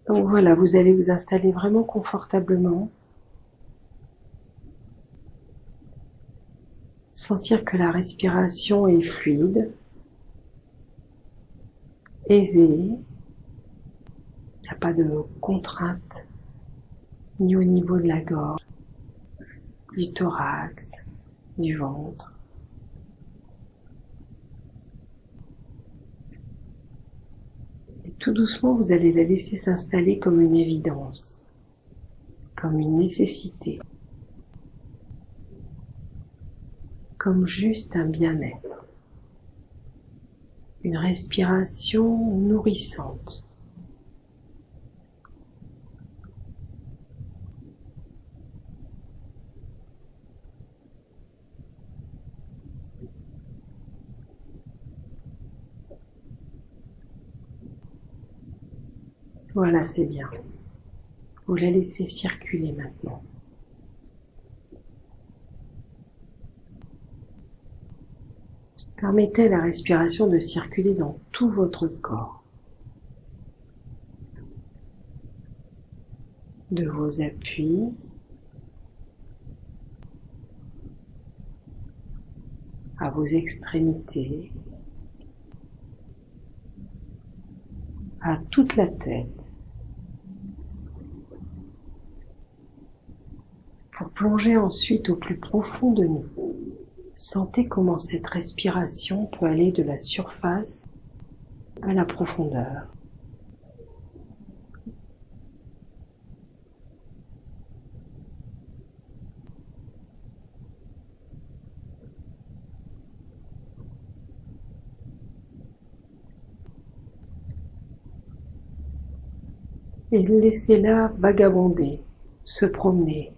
Donc voilà, vous allez vous installer vraiment confortablement. Sentir que la respiration est fluide, aisée. Il n'y a pas de contrainte, ni au niveau de la gorge, du thorax, du ventre. Et tout doucement, vous allez la laisser s'installer comme une évidence, comme une nécessité, comme juste un bien-être, une respiration nourrissante. Voilà, c'est bien. Vous la laissez circuler maintenant. Permettez à la respiration de circuler dans tout votre corps, de vos appuis à vos extrémités, à toute la tête, pour plonger ensuite au plus profond de nous. Sentez comment cette respiration peut aller de la surface à la profondeur. Et laissez-la vagabonder, se promener.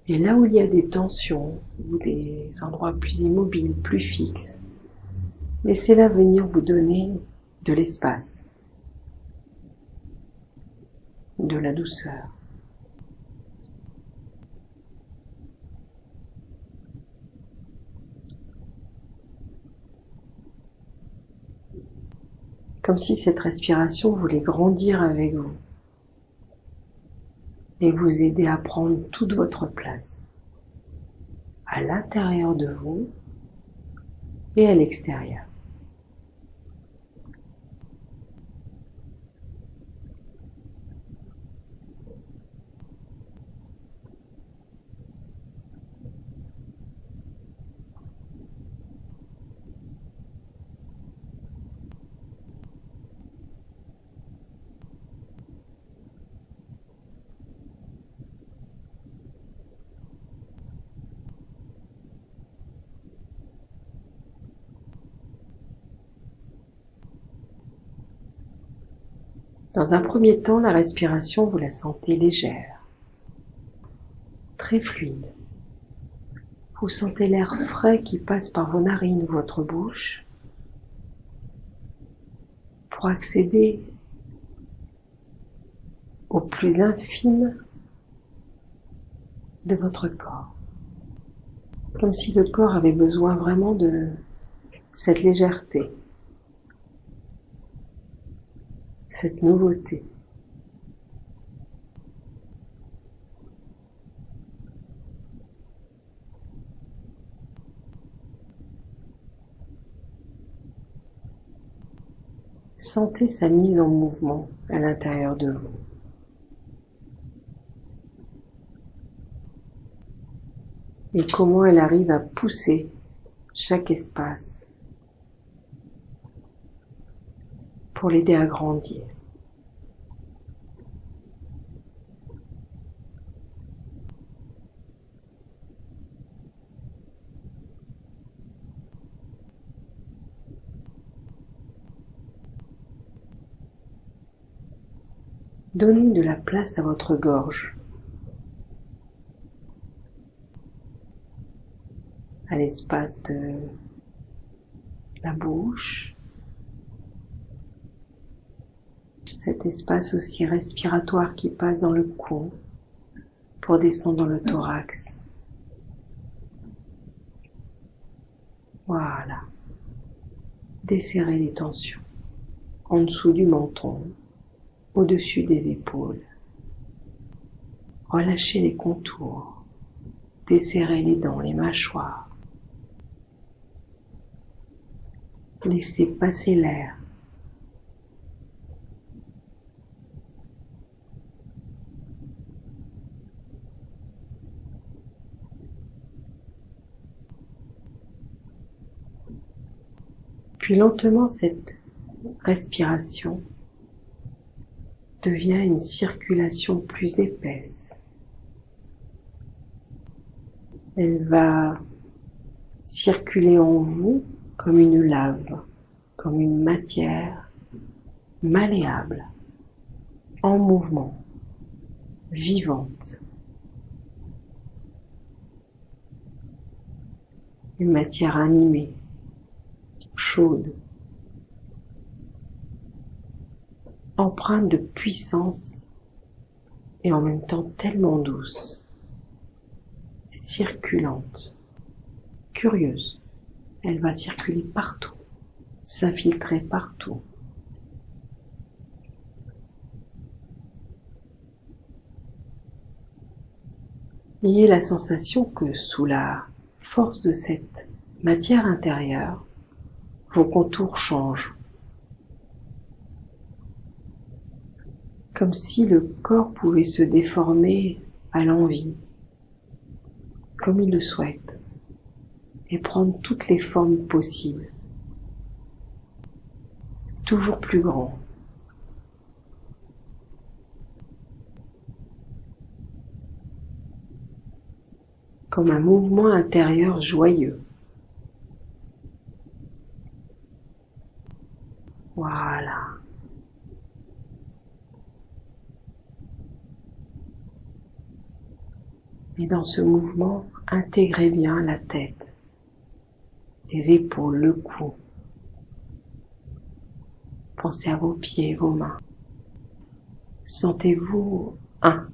Et là où il y a des tensions, ou des endroits plus immobiles, plus fixes, laissez-la venir vous donner de l'espace, de la douceur. Comme si cette respiration voulait grandir avec vous et vous aider à prendre toute votre place, à l'intérieur de vous et à l'extérieur. Dans un premier temps, la respiration, vous la sentez légère, très fluide. Vous sentez l'air frais qui passe par vos narines ou votre bouche pour accéder au plus infime de votre corps. Comme si le corps avait besoin vraiment de cette légèreté, cette nouveauté. Sentez sa mise en mouvement à l'intérieur de vous. Et comment elle arrive à pousser chaque espace pour l'aider à grandir. Donnez de la place à votre gorge, à l'espace de la bouche, cet espace aussi respiratoire qui passe dans le cou pour descendre dans le thorax. Voilà. Desserrez les tensions en dessous du menton, au-dessus des épaules. Relâchez les contours, desserrez les dents, les mâchoires. Laissez passer l'air. Puis lentement, cette respiration devient une circulation plus épaisse. Elle va circuler en vous comme une lave, comme une matière malléable, en mouvement, vivante. Une matière animée, chaude, empreinte de puissance et en même temps tellement douce, circulante, curieuse. Elle va circuler partout, s'infiltrer partout. Ayez la sensation que sous la force de cette matière intérieure, vos contours changent. Comme si le corps pouvait se déformer à l'envi, comme il le souhaite, et prendre toutes les formes possibles. Toujours plus grand. Comme un mouvement intérieur joyeux. Voilà. Et dans ce mouvement, intégrez bien la tête, les épaules, le cou. Pensez à vos pieds, vos mains. Sentez-vous un.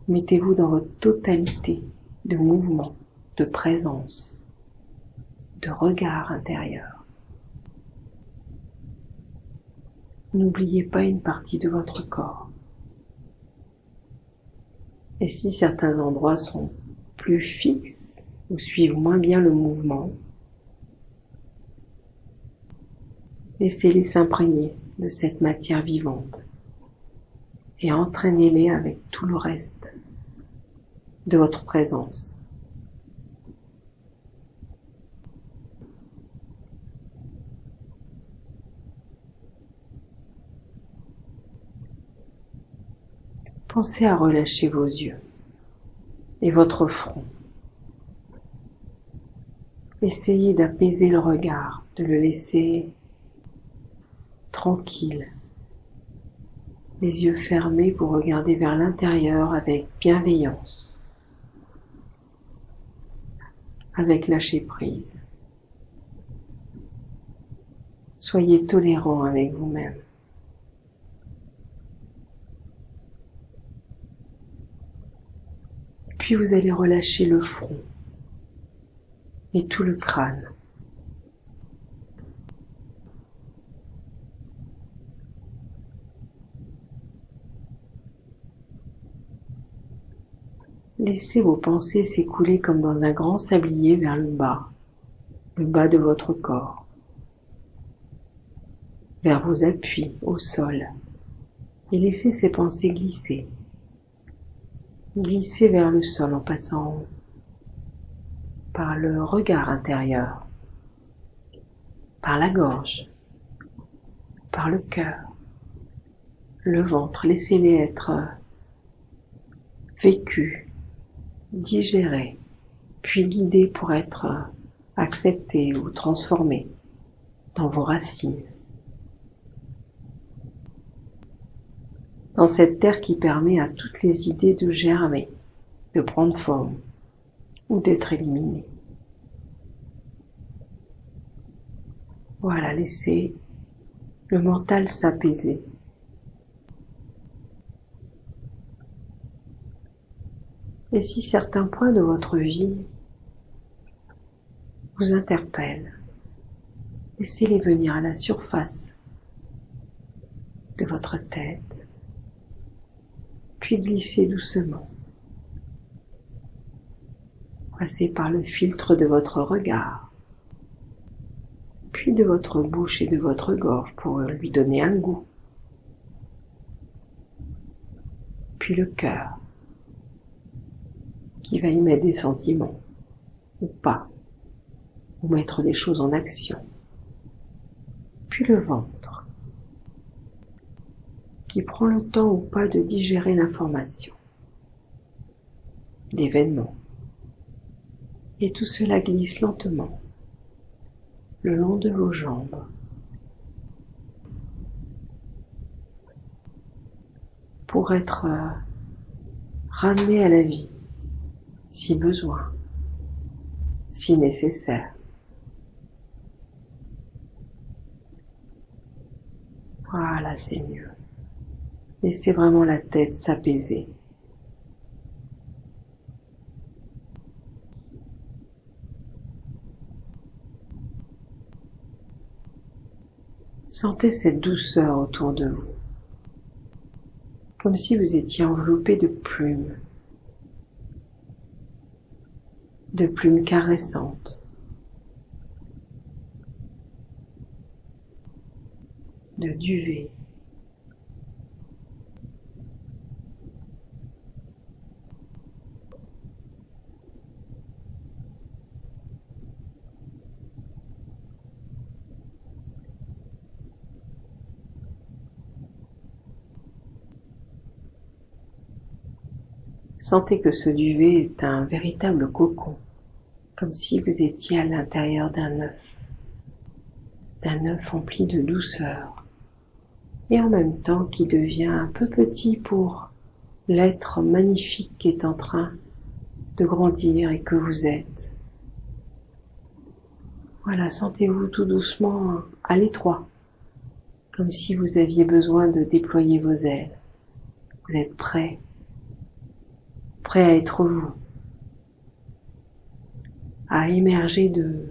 Mettez-vous dans votre totalité de mouvement, de présence, de regard intérieur. N'oubliez pas une partie de votre corps. Et si certains endroits sont plus fixes ou suivent moins bien le mouvement, laissez-les s'imprégner de cette matière vivante et entraînez-les avec tout le reste de votre présence. Pensez à relâcher vos yeux et votre front. Essayez d'apaiser le regard, de le laisser tranquille, les yeux fermés pour regarder vers l'intérieur avec bienveillance, avec lâcher prise. Soyez tolérant avec vous-même. Puis vous allez relâcher le front et tout le crâne. Laissez vos pensées s'écouler comme dans un grand sablier vers le bas de votre corps, vers vos appuis au sol, et laissez ces pensées glisser vers le sol en passant par le regard intérieur, par la gorge, par le cœur, le ventre. Laissez-les être vécus, digérés, puis guidés pour être acceptés ou transformés dans vos racines. Dans cette terre qui permet à toutes les idées de germer, de prendre forme ou d'être éliminées. Voilà, laissez le mental s'apaiser. Et si certains points de votre vie vous interpellent, laissez-les venir à la surface. de votre tête, puis glissez doucement. Passez par le filtre de votre regard, puis de votre bouche et de votre gorge pour lui donner un goût, puis le cœur qui va y mettre des sentiments ou pas, ou mettre des choses en action, puis le ventre qui prend le temps ou pas de digérer l'information, l'événement. Et tout cela glisse lentement le long de vos jambes pour être ramené à la vie si besoin, si nécessaire. Voilà, c'est mieux. Laissez vraiment la tête s'apaiser. Sentez cette douceur autour de vous, comme si vous étiez enveloppé de plumes caressantes, de duvet. Sentez que ce duvet est un véritable cocon, comme si vous étiez à l'intérieur d'un œuf empli de douceur, et en même temps qui devient un peu petit pour l'être magnifique qui est en train de grandir et que vous êtes. Voilà, sentez-vous tout doucement à l'étroit, comme si vous aviez besoin de déployer vos ailes. Vous êtes prêt à être vous, à émerger de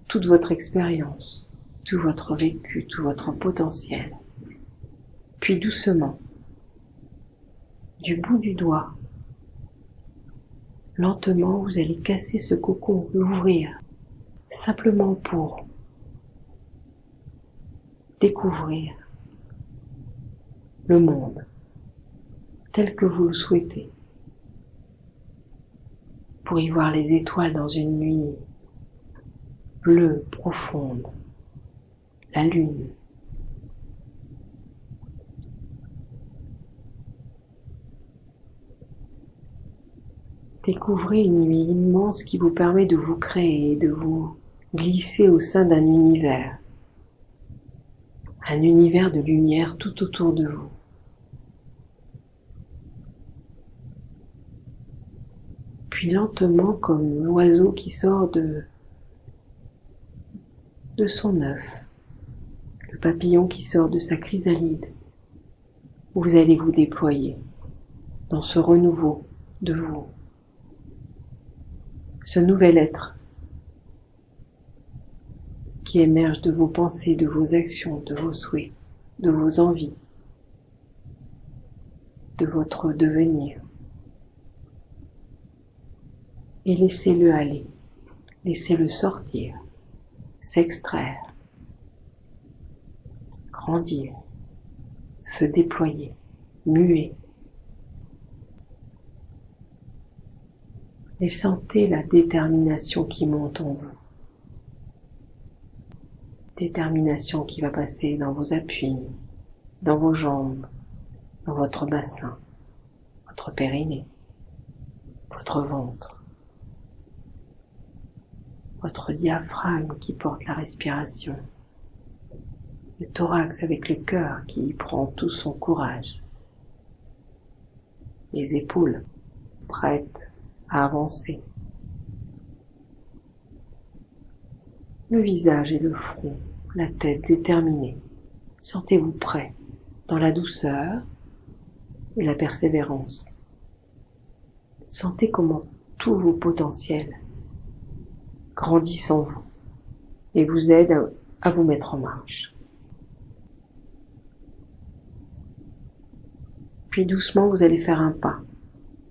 toute votre expérience, tout votre vécu, tout votre potentiel. Puis doucement, du bout du doigt, lentement, vous allez casser ce cocon, l'ouvrir, simplement pour découvrir le monde tel que vous le souhaitez, pour y voir les étoiles dans une nuit bleue, profonde, la lune. Découvrez une nuit immense qui vous permet de vous créer, de vous glisser au sein d'un univers de lumière tout autour de vous. Puis lentement, comme l'oiseau qui sort de son œuf, le papillon qui sort de sa chrysalide, vous allez vous déployer dans ce renouveau de vous, ce nouvel être qui émerge de vos pensées, de vos actions, de vos souhaits, de vos envies, de votre devenir. Et laissez-le aller, laissez-le sortir, s'extraire, grandir, se déployer, muer. Et sentez la détermination qui monte en vous. Détermination qui va passer dans vos appuis, dans vos jambes, dans votre bassin, votre périnée, votre ventre, votre diaphragme qui porte la respiration, le thorax avec le cœur qui prend tout son courage, les épaules prêtes à avancer, le visage et le front, la tête déterminée. Sentez-vous prêt dans la douceur et la persévérance. Sentez comment tous vos potentiels grandissent en vous et vous aident à vous mettre en marche. Puis doucement, vous allez faire un pas,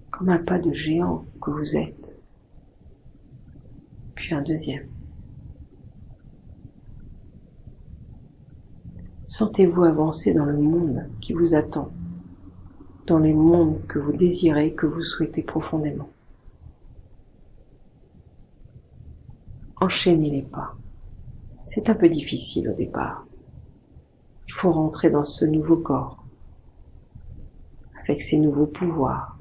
comme un pas de géant que vous êtes. Puis un deuxième. Sentez-vous avancer dans le monde qui vous attend, dans les mondes que vous désirez, que vous souhaitez profondément. Enchaînez les pas. C'est un peu difficile au départ. Il faut rentrer dans ce nouveau corps, avec ses nouveaux pouvoirs.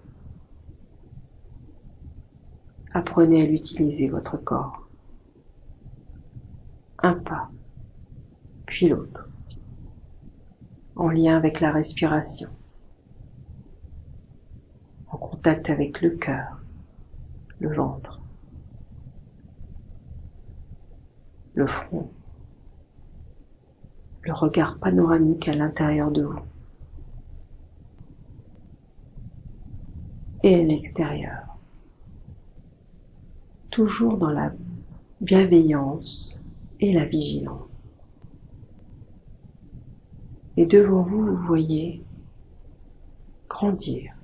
Apprenez à l'utiliser, votre corps. Un pas, puis l'autre, en lien avec la respiration, en contact avec le cœur, le ventre, le front, le regard panoramique à l'intérieur de vous et à l'extérieur, toujours dans la bienveillance et la vigilance. Et devant vous, vous voyez grandir,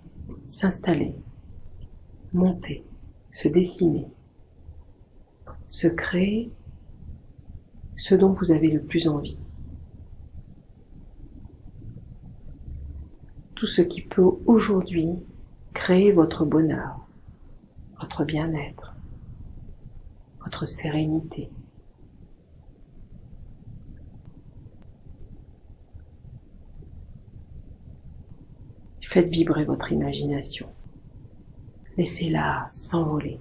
s'installer, monter, se dessiner, se créer ce dont vous avez le plus envie. Tout ce qui peut aujourd'hui créer votre bonheur, votre bien-être, votre sérénité. Faites vibrer votre imagination. Laissez-la s'envoler,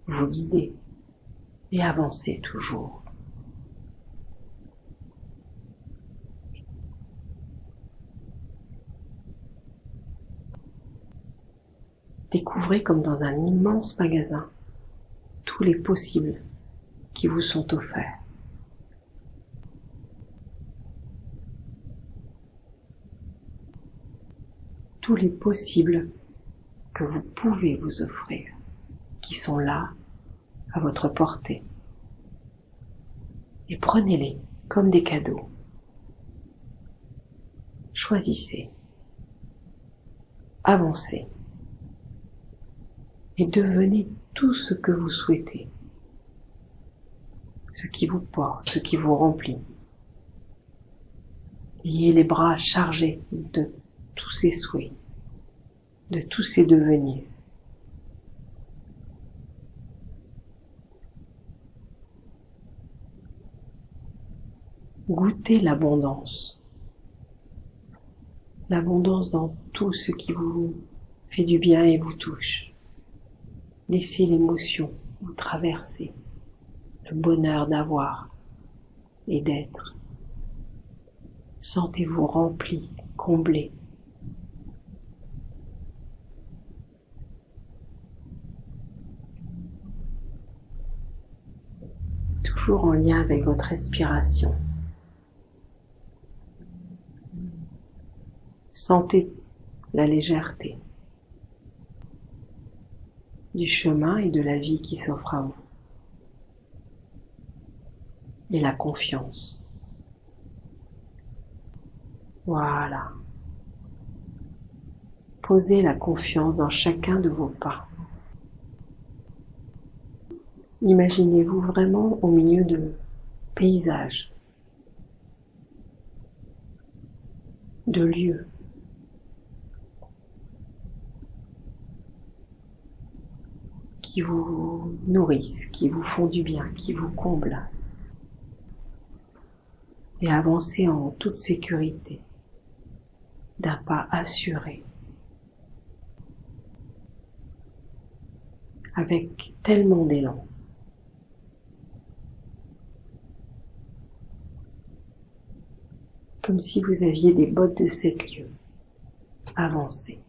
vous guider et avancez toujours. Découvrez comme dans un immense magasin tous les possibles qui vous sont offerts. Tous les possibles que vous pouvez vous offrir, qui sont là, à votre portée. Et prenez-les comme des cadeaux. Choisissez, avancez et devenez tout ce que vous souhaitez, ce qui vous porte, ce qui vous remplit. Ayez les bras chargés de tous ces souhaits, de tous ces devenirs. Goûtez l'abondance dans tout ce qui vous fait du bien et vous touche. Laissez l'émotion vous traverser, le bonheur d'avoir et d'être. Sentez-vous rempli, comblé. Toujours en lien avec votre respiration. Sentez la légèreté du chemin et de la vie qui s'offre à vous. Et la confiance. Voilà. Posez la confiance dans chacun de vos pas. Imaginez-vous vraiment au milieu de paysages, de lieux, qui vous nourrissent, qui vous font du bien, qui vous comblent. Et avancez en toute sécurité, d'un pas assuré, avec tellement d'élan. Comme si vous aviez des bottes de 7 lieues. Avancez,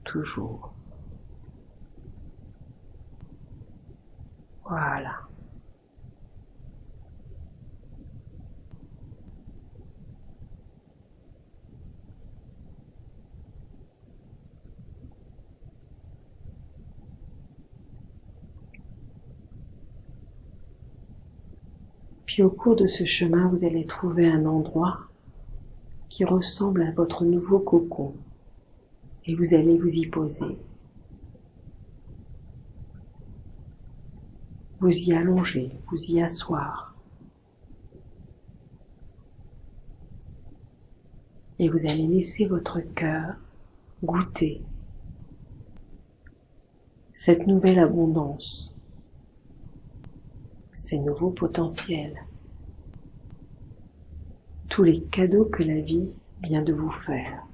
toujours. Voilà. Puis au cours de ce chemin, vous allez trouver un endroit qui ressemble à votre nouveau cocon, et vous allez vous y poser. Vous y allonger, vous y asseoir. Et vous allez laisser votre cœur goûter cette nouvelle abondance, ces nouveaux potentiels, tous les cadeaux que la vie vient de vous faire.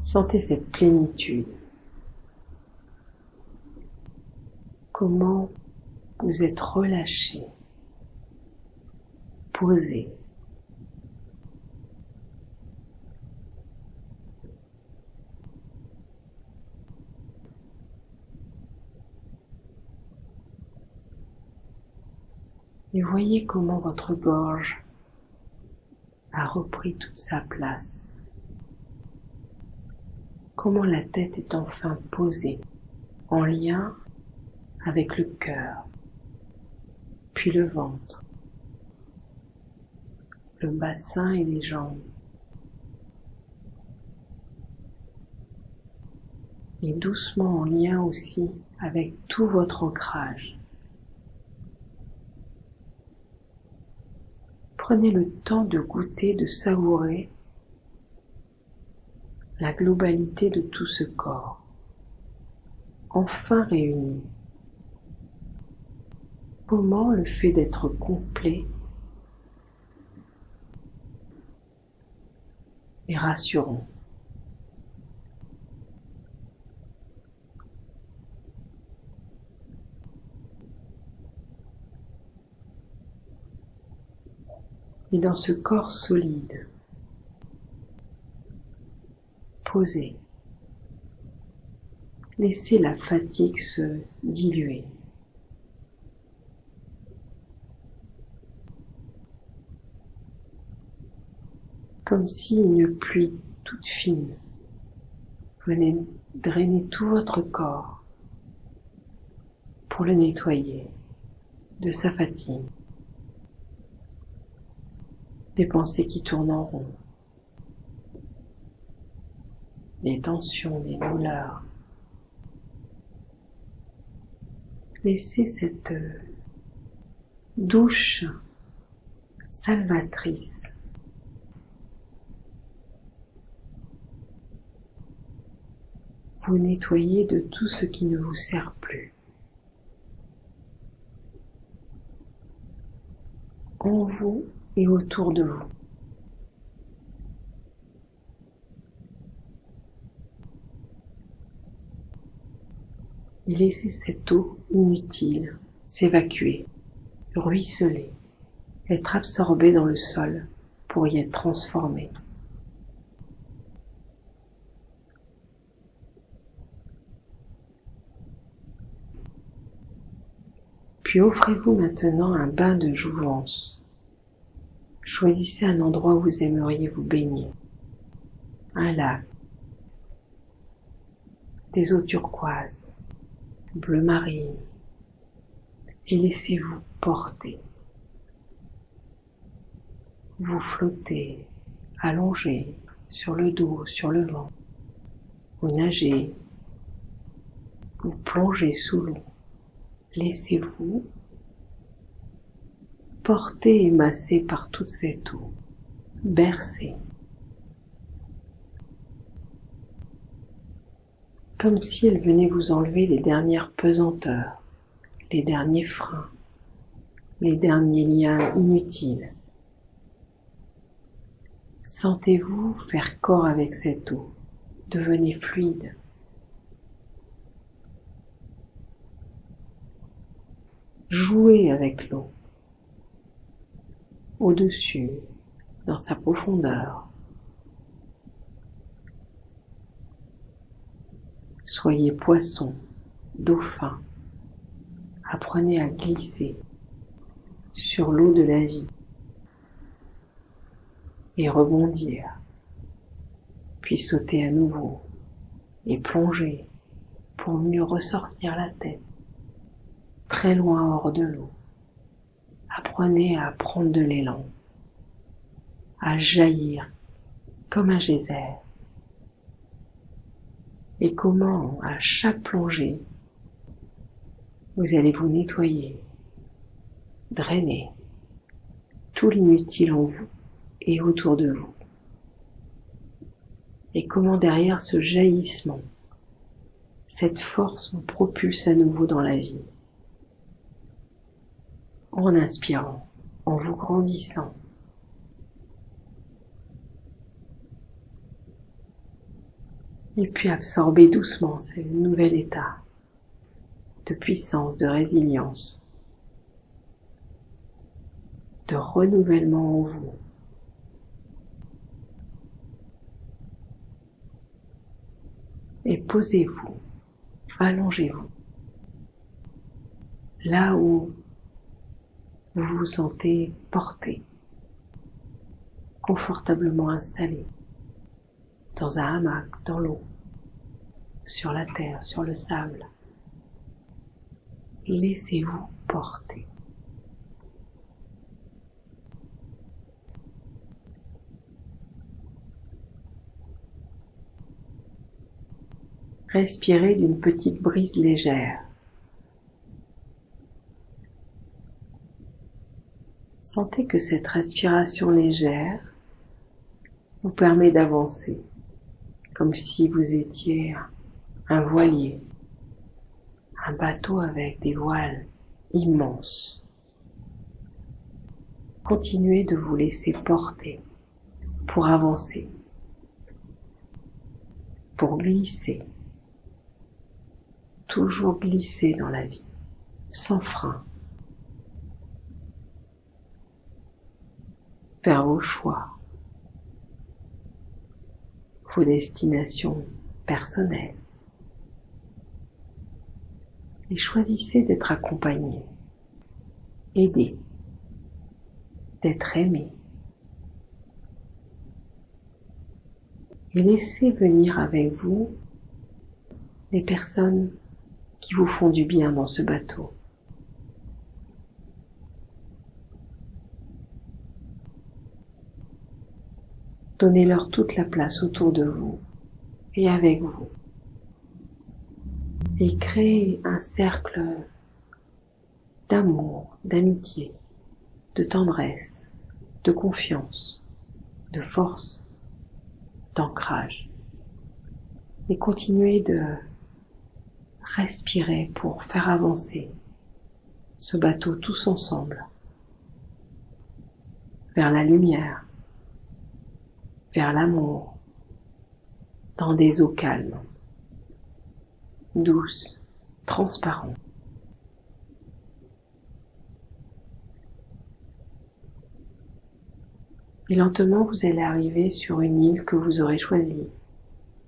Sentez cette plénitude. Comment vous êtes relâché, posé. Et voyez comment votre gorge a repris toute sa place. Comment la tête est enfin posée, en lien avec le cœur, puis le ventre, le bassin et les jambes. Et doucement en lien aussi avec tout votre ancrage. Prenez le temps de goûter, de savourer la globalité de tout ce corps, enfin réuni. Comment le fait d'être complet est rassurant. Et dans ce corps solide, posé, laissez la fatigue se diluer. Comme si une pluie toute fine venait drainer tout votre corps pour le nettoyer de sa fatigue, des pensées qui tournent en rond, des tensions, des douleurs. Laissez cette douche salvatrice vous nettoyer de tout ce qui ne vous sert plus. En vous et autour de vous. Et laissez cette eau inutile s'évacuer, ruisseler, être absorbée dans le sol pour y être transformée. Puis offrez-vous maintenant un bain de jouvence. Choisissez un endroit où vous aimeriez vous baigner. Un lac, des eaux turquoises, bleu marine, et laissez-vous porter. Vous flottez, allongé, sur le dos, sur le ventre. Vous nagez, vous plongez sous l'eau. Laissez-vous porter et masser par toute cette eau, bercer. Comme si elle venait vous enlever les dernières pesanteurs, les derniers freins, les derniers liens inutiles. Sentez-vous faire corps avec cette eau, devenez fluide. Jouez avec l'eau, au-dessus, dans sa profondeur. Soyez poisson, dauphin, apprenez à glisser sur l'eau de la vie et rebondir, puis sauter à nouveau et plonger pour mieux ressortir la tête, très loin hors de l'eau. Apprenez à prendre de l'élan. à jaillir comme un geyser. Et comment, à chaque plongée, vous allez vous nettoyer, drainer tout l'inutile en vous et autour de vous. Et comment derrière ce jaillissement, cette force vous propulse à nouveau dans la vie. En inspirant, en vous grandissant. Et puis absorbez doucement ce nouvel état de puissance, de résilience, de renouvellement en vous. Et posez-vous, allongez-vous, là où vous vous sentez porté, confortablement installé, dans un hamac, dans l'eau, sur la terre, sur le sable. Laissez-vous porter. Respirez d'une petite brise légère. Sentez que cette respiration légère vous permet d'avancer, comme si vous étiez un voilier, un bateau avec des voiles immenses. Continuez de vous laisser porter pour avancer, pour glisser, toujours glisser dans la vie, sans frein, vers vos choix, vos destinations personnelles. Et choisissez d'être accompagné, aidé, d'être aimé. Et laissez venir avec vous les personnes qui vous font du bien dans ce bateau. Donnez-leur toute la place autour de vous et avec vous. Et créez un cercle d'amour, d'amitié, de tendresse, de confiance, de force, d'ancrage. Et continuez de respirer pour faire avancer ce bateau tous ensemble vers la lumière, vers l'amour, dans des eaux calmes, douces, transparentes. Et lentement, vous allez arriver sur une île que vous aurez choisie,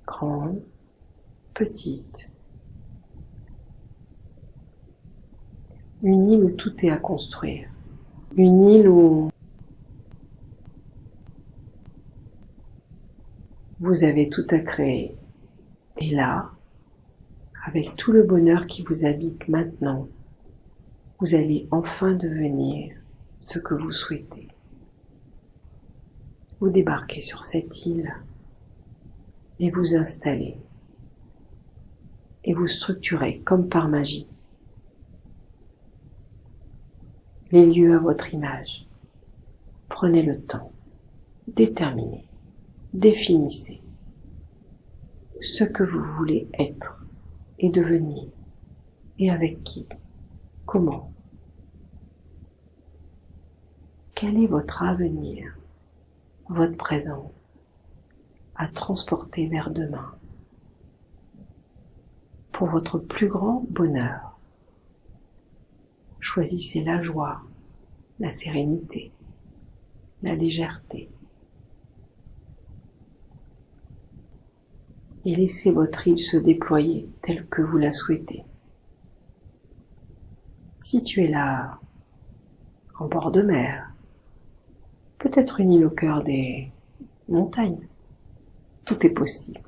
grande, petite. Une île où tout est à construire. Une île où vous avez tout à créer. Et là, avec tout le bonheur qui vous habite maintenant, vous allez enfin devenir ce que vous souhaitez. Vous débarquez sur cette île et vous installez et vous structurez comme par magie les lieux à votre image. Prenez le temps, déterminez, définissez ce que vous voulez être et devenir et avec qui, comment. Quel est votre avenir, votre présent à transporter vers demain pour votre plus grand bonheur? Choisissez la joie, la sérénité, la légèreté. Et laissez votre île se déployer telle que vous la souhaitez. Situez-la en bord de mer, peut-être une île au cœur des montagnes. Tout est possible.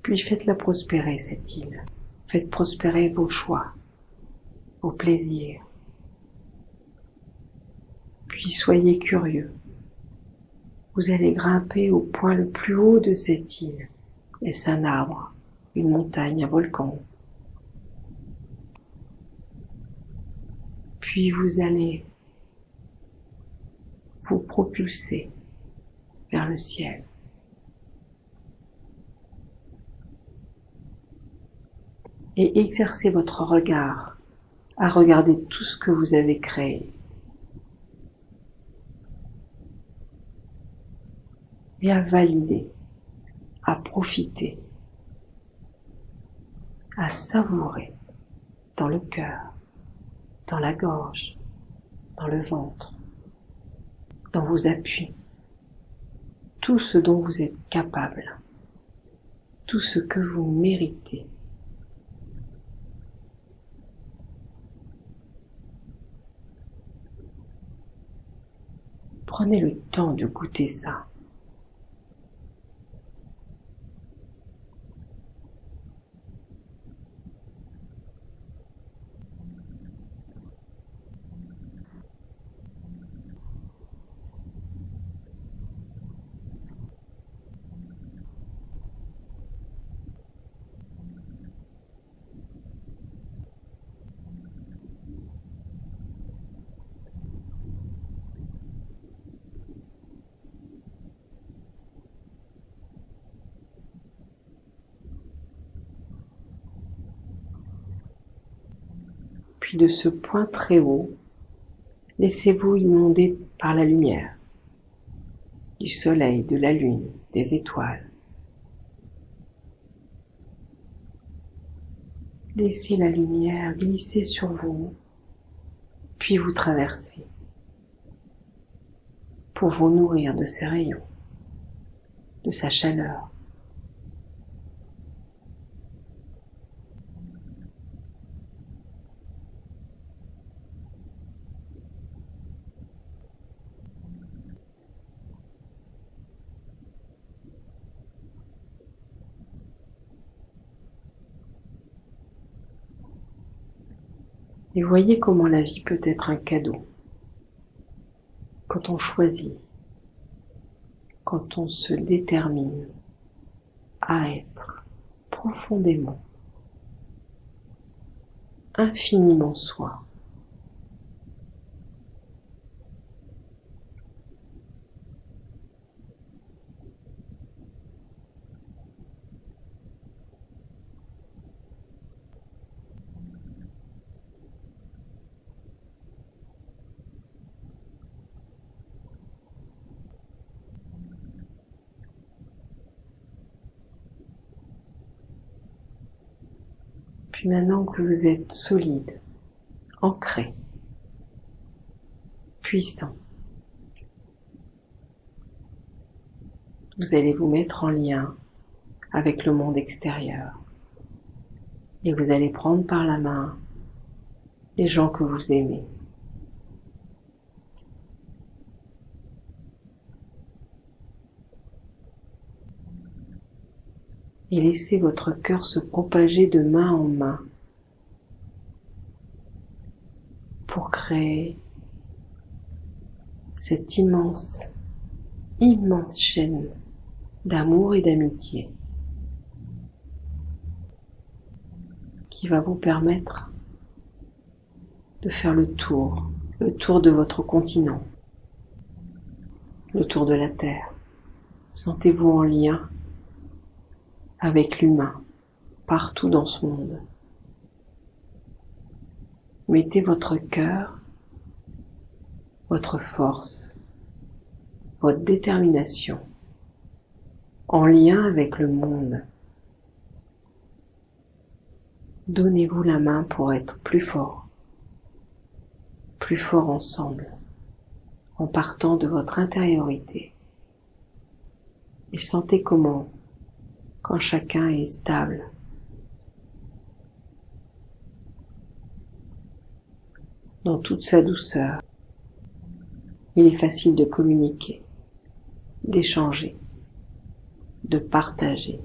Puis faites-la prospérer, cette île. Faites prospérer vos choix, vos plaisirs. Puis soyez curieux. Vous allez grimper au point le plus haut de cette île. Est-ce un arbre, une montagne, un volcan? Puis vous allez vous propulser vers le ciel. Et exercez votre regard à regarder tout ce que vous avez créé. Et à valider, à profiter, à savourer dans le cœur, dans la gorge, dans le ventre, dans vos appuis, tout ce dont vous êtes capable, tout ce que vous méritez. Prenez le temps de goûter ça. Puis de ce point très haut, laissez-vous inonder par la lumière du soleil, de la lune, des étoiles. Laissez la lumière glisser sur vous, puis vous traverser pour vous nourrir de ses rayons, de sa chaleur. Et voyez comment la vie peut être un cadeau quand on choisit, quand on se détermine à être profondément, infiniment soi. Puis maintenant que vous êtes solide, ancré, puissant, vous allez vous mettre en lien avec le monde extérieur. Et vous allez prendre par la main les gens que vous aimez. Et laissez votre cœur se propager de main en main pour créer cette immense, immense chaîne d'amour et d'amitié qui va vous permettre de faire le tour de votre continent, le tour de la Terre. Sentez-vous en lien avec l'humain, partout dans ce monde. Mettez votre cœur, votre force, votre détermination en lien avec le monde. Donnez-vous la main pour être plus fort ensemble, en partant de votre intériorité. Et sentez comment, quand chacun est stable, dans toute sa douceur, il est facile de communiquer, d'échanger, de partager.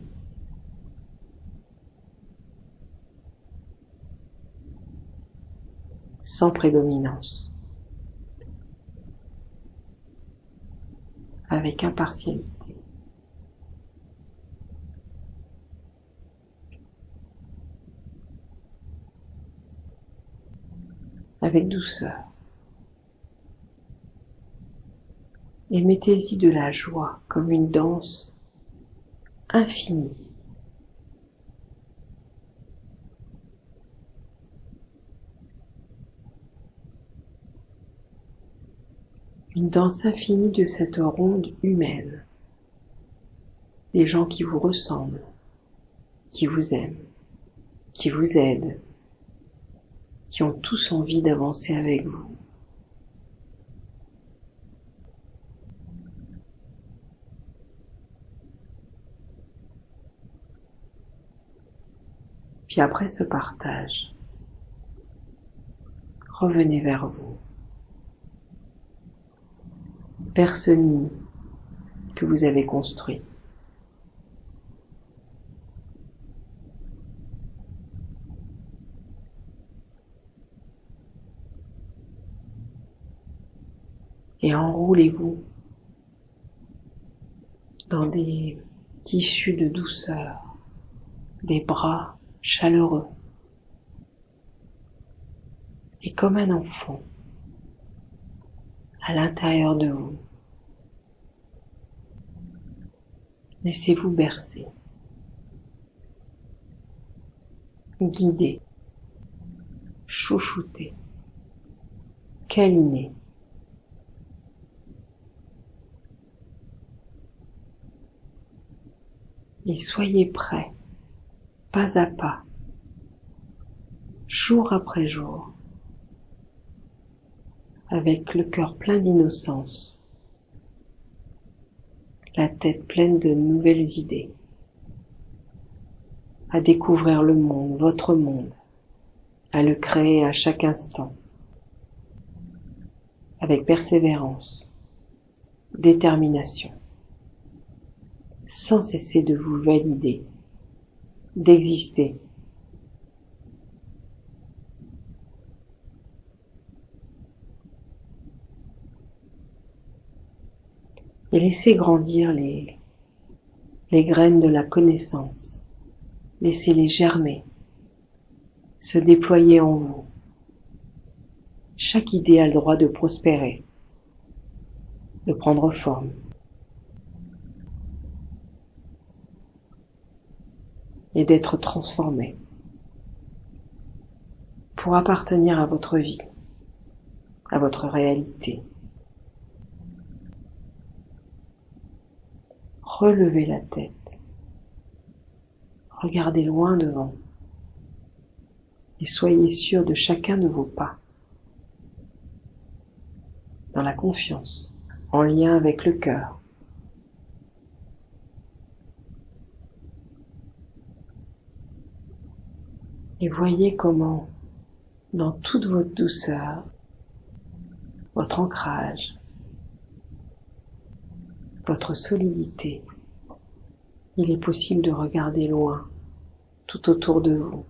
sans prédominance, avec impartialité. Avec douceur. Et mettez-y de la joie comme une danse infinie. Une danse infinie de cette ronde humaine. Des gens qui vous ressemblent, qui vous aiment, qui vous aident, qui ont tous envie d'avancer avec vous. Puis après ce partage, revenez vers vous, vers ce nid que vous avez construit. Et enroulez-vous dans des tissus de douceur, des bras chaleureux. Et comme un enfant, à l'intérieur de vous, laissez-vous bercer, guider, chouchouter, câliner. Et soyez prêts, pas à pas, jour après jour, avec le cœur plein d'innocence, la tête pleine de nouvelles idées, à découvrir le monde, votre monde, à le créer à chaque instant, avec persévérance, détermination, sans cesser de vous valider, d'exister. Et laissez grandir les graines de la connaissance, laissez-les germer, se déployer en vous. Chaque idée a le droit de prospérer, de prendre forme. Et d'être transformée pour appartenir à votre vie, à votre réalité. Relevez la tête, regardez loin devant et soyez sûr de chacun de vos pas, dans la confiance, en lien avec le cœur. Et voyez comment, dans toute votre douceur, votre ancrage, votre solidité, il est possible de regarder loin, tout autour de vous.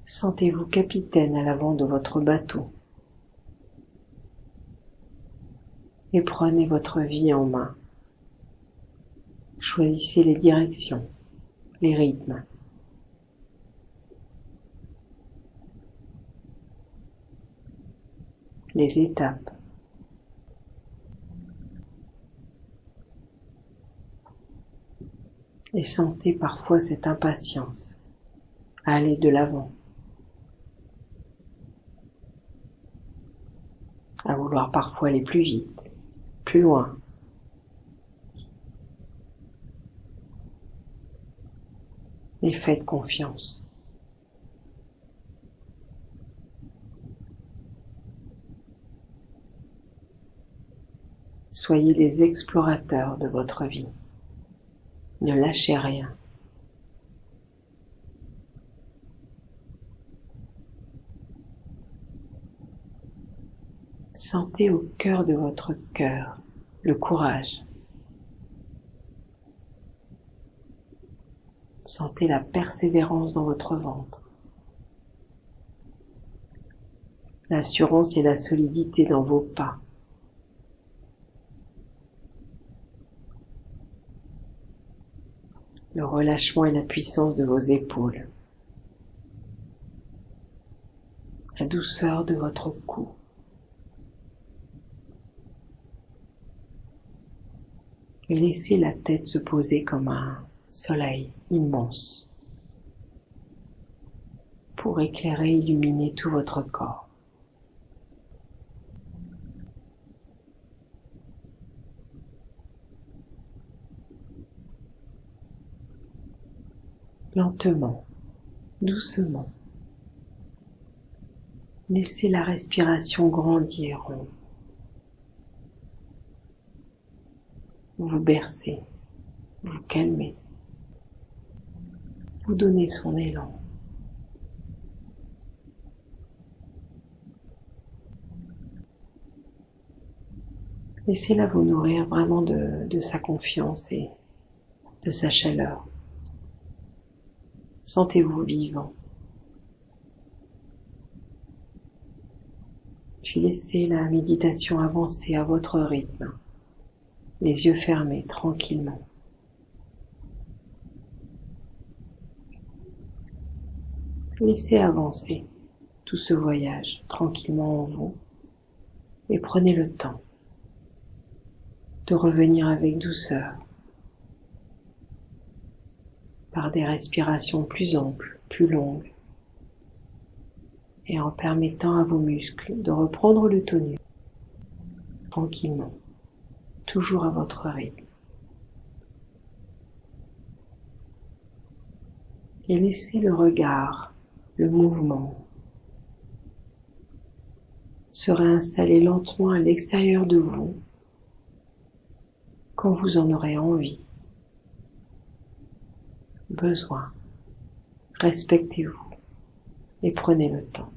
Sentez-vous capitaine à l'avant de votre bateau et prenez votre vie en main. Choisissez les directions, les rythmes. Les étapes. Et sentez parfois cette impatience à aller de l'avant, à vouloir parfois aller plus vite, plus loin. Et faites confiance. Soyez les explorateurs de votre vie. Ne lâchez rien. Sentez au cœur de votre cœur le courage. Sentez la persévérance dans votre ventre, l'assurance et la solidité dans vos pas. Le relâchement et la puissance de vos épaules, la douceur de votre cou. Et laissez la tête se poser comme un soleil immense pour éclairer et illuminer tout votre corps. Lentement, doucement, laissez la respiration grandir. Vous bercez, vous calmez, vous donnez son élan. Laissez-la vous nourrir vraiment de sa confiance et de sa chaleur. Sentez-vous vivant. Puis laissez la méditation avancer à votre rythme, les yeux fermés tranquillement. Laissez avancer tout ce voyage tranquillement en vous et prenez le temps de revenir avec douceur par des respirations plus amples, plus longues et en permettant à vos muscles de reprendre le tonus tranquillement, toujours à votre rythme. Et laissez le regard, le mouvement se réinstaller lentement à l'extérieur de vous quand vous en aurez envie, besoin. Respectez-vous et prenez le temps.